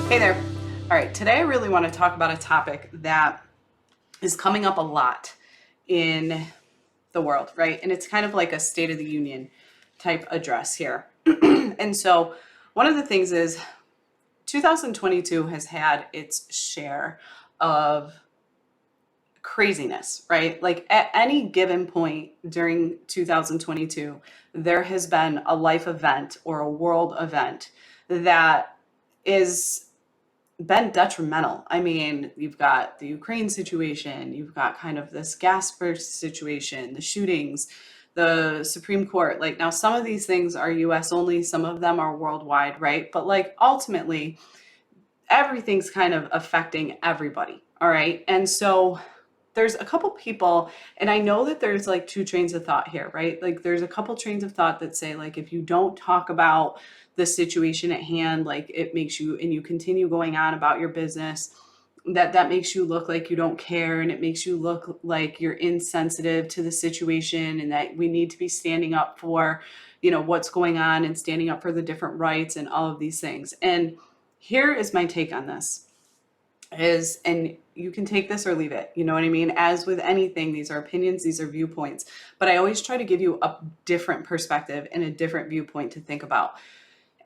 Hey there. All right, today I really want to talk about a topic that is coming up a lot in the world, right? And it's kind of like a State of the Union type address here. And so, one of the things is 2022 has had its share of craziness, right? Like at any given point during 2022, there has been a life event or a world event that is been detrimental. I mean, you've got the Ukraine situation, you've got kind of this gas burst situation, the shootings, the Supreme Court. Like now, some of these things are US only, some of them are worldwide, right? But like ultimately, everything's kind of affecting everybody. All right. And so there's a couple people, and I know that there's like two trains of thought here, right? Like there's a couple trains of thought that say, like, if you don't talk about the situation at hand, like it makes you, and you continue going on about your business, that makes you look like you don't care, and it makes you look like you're insensitive to the situation, and that we need to be standing up for, what's going on and standing up for the different rights and all of these things. And here is my take on this is, and you can take this or leave it, you know what I mean? As with anything, these are opinions, these are viewpoints, but I always try to give you a different perspective and a different viewpoint to think about.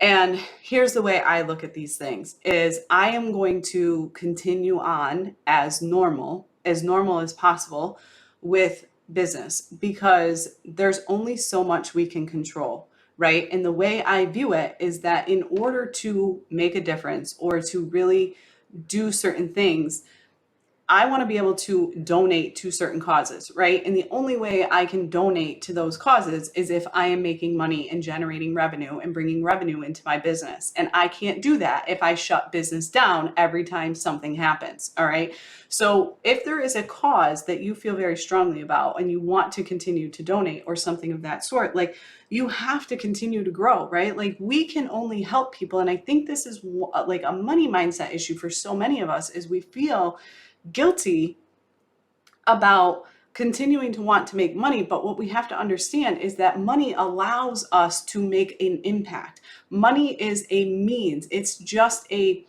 And here's the way I look at these things is I am going to continue on as normal as possible with business, because there's only so much we can control, right? And the way I view it is that in order to make a difference or to really do certain things, I want to be able to donate to certain causes, right? And the only way I can donate to those causes is if I am making money and generating revenue and bringing revenue into my business. And I can't do that if I shut business down every time something happens, all right? So if there is a cause that you feel very strongly about and you want to continue to donate or something of that sort, like you have to continue to grow, right? Like we can only help people. And I think this is like a money mindset issue for so many of us is we feel guilty about continuing to want to make money. But what we have to understand is that money allows us to make an impact. Money is a means. It's just they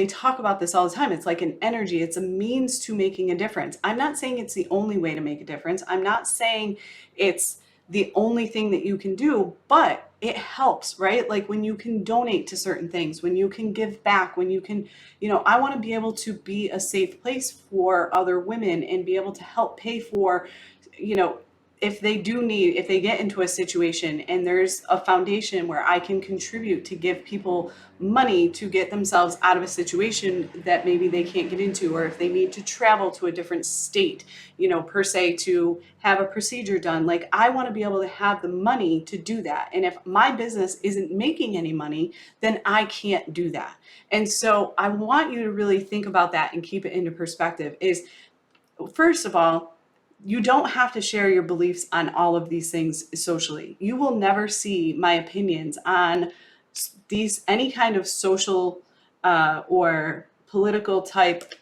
talk about this all the time. It's like an energy. It's a means to making a difference. I'm not saying it's the only way to make a difference. I'm not saying it's the only thing that you can do, but it helps, right? Like when you can donate to certain things, when you can give back, when you can, I want to be able to be a safe place for other women and be able to help pay for, if they get into a situation and there's a foundation where I can contribute to give people money to get themselves out of a situation that maybe they can't get into, or if they need to travel to a different state, per se, to have a procedure done, like I want to be able to have the money to do that. And if my business isn't making any money, then I can't do that. And so I want you to really think about that and keep it into perspective is, first of all, you don't have to share your beliefs on all of these things socially. You will never see my opinions on any kind of social or political type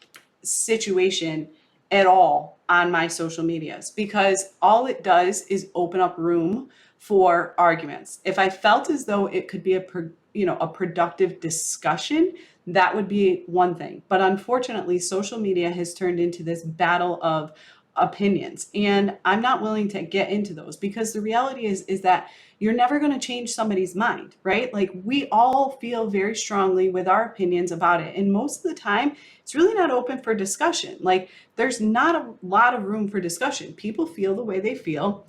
situation at all on my social medias, because all it does is open up room for arguments. If I felt as though it could be a productive discussion, that would be one thing. But unfortunately, social media has turned into this battle of opinions, and I'm not willing to get into those, because the reality is that you're never going to change somebody's mind, right? Like we all feel very strongly with our opinions about it, and most of the time it's really not open for discussion. Like there's not a lot of room for discussion. People feel the way they feel,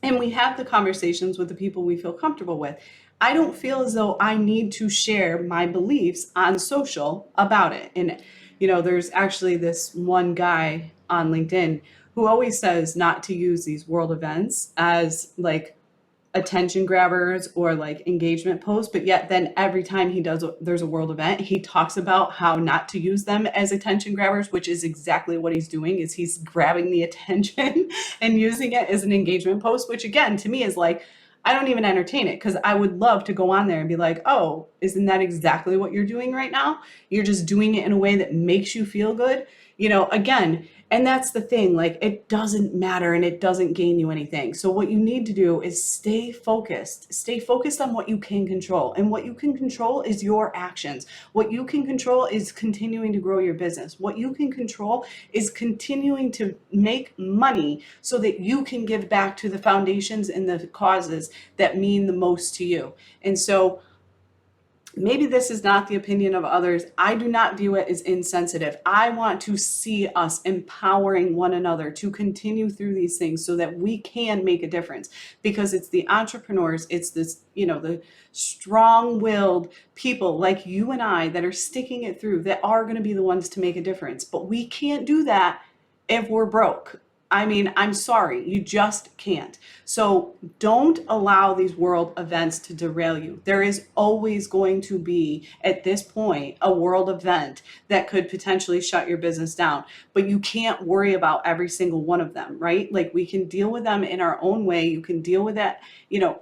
and we have the conversations with the people we feel comfortable with. I don't feel as though I need to share my beliefs on social about it. And there's actually this one guy on LinkedIn who always says not to use these world events as like attention grabbers or like engagement posts, but yet then every time there's a world event, he talks about how not to use them as attention grabbers, which is exactly what he's doing, is he's grabbing the attention and using it as an engagement post, which again to me is like, I don't even entertain it, because I would love to go on there and be like, oh, isn't that exactly what you're doing right now? You're just doing it in a way that makes you feel good. Again, And that's the thing, like it doesn't matter and it doesn't gain you anything. So what you need to do is stay focused. Stay focused on what you can control. And what you can control is your actions. What you can control is continuing to grow your business. What you can control is continuing to make money so that you can give back to the foundations and the causes that mean the most to you. And so maybe this is not the opinion of others. I do not view it as insensitive. I want to see us empowering one another to continue through these things so that we can make a difference, because it's the entrepreneurs, it's this, the strong-willed people like you and I that are sticking it through that are going to be the ones to make a difference. But we can't do that if we're broke. I mean, I'm sorry, you just can't. So don't allow these world events to derail you. There is always going to be, at this point, a world event that could potentially shut your business down. But you can't worry about every single one of them, right? Like, we can deal with them in our own way. You can deal with that,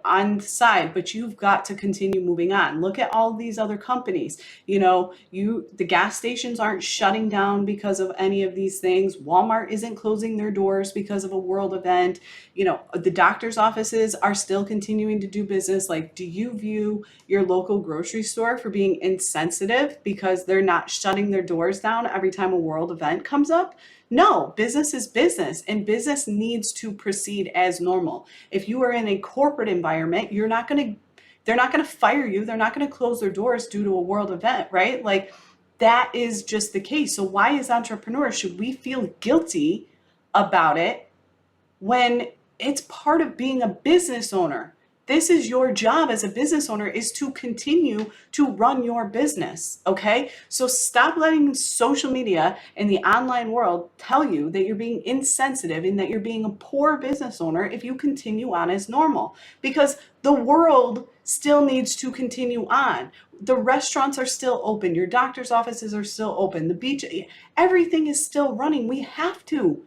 on the side, but you've got to continue moving on. Look at all these other companies. The gas stations aren't shutting down because of any of these things. Walmart isn't closing their doors because of a world event. The doctor's offices are still continuing to do business. Like, do you view your local grocery store for being insensitive because they're not shutting their doors down every time a world event comes up? No, business is business, and business needs to proceed as normal. If you are in a corporate environment, they're not going to fire you. They're not going to close their doors due to a world event, right? Like, that is just the case. So why, as entrepreneurs, should we feel guilty about it when it's part of being a business owner? This is your job as a business owner, is to continue to run your business, okay? So stop letting social media and the online world tell you that you're being insensitive and that you're being a poor business owner if you continue on as normal, because the world still needs to continue on. The restaurants are still open. Your doctor's offices are still open. The beach, everything is still running. We have to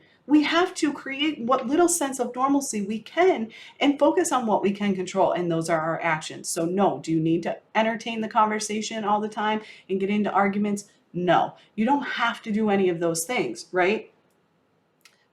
create what little sense of normalcy we can and focus on what we can control. And those are our actions. So no, do you need to entertain the conversation all the time and get into arguments? No, you don't have to do any of those things, right?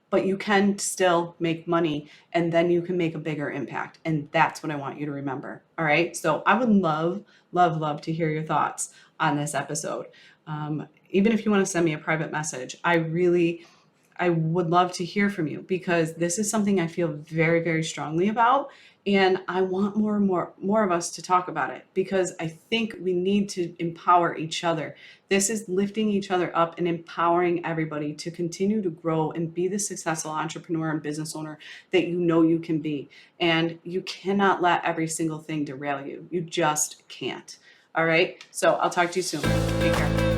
But you can still make money, and then you can make a bigger impact. And that's what I want you to remember. All right. So I would love, love, love to hear your thoughts on this episode. Even if you want to send me a private message, I would love to hear from you, because this is something I feel very, very strongly about. And I want more and more of us to talk about it, because I think we need to empower each other. This is lifting each other up and empowering everybody to continue to grow and be the successful entrepreneur and business owner that you can be. And you cannot let every single thing derail you. You just can't. All right. So I'll talk to you soon. Take care.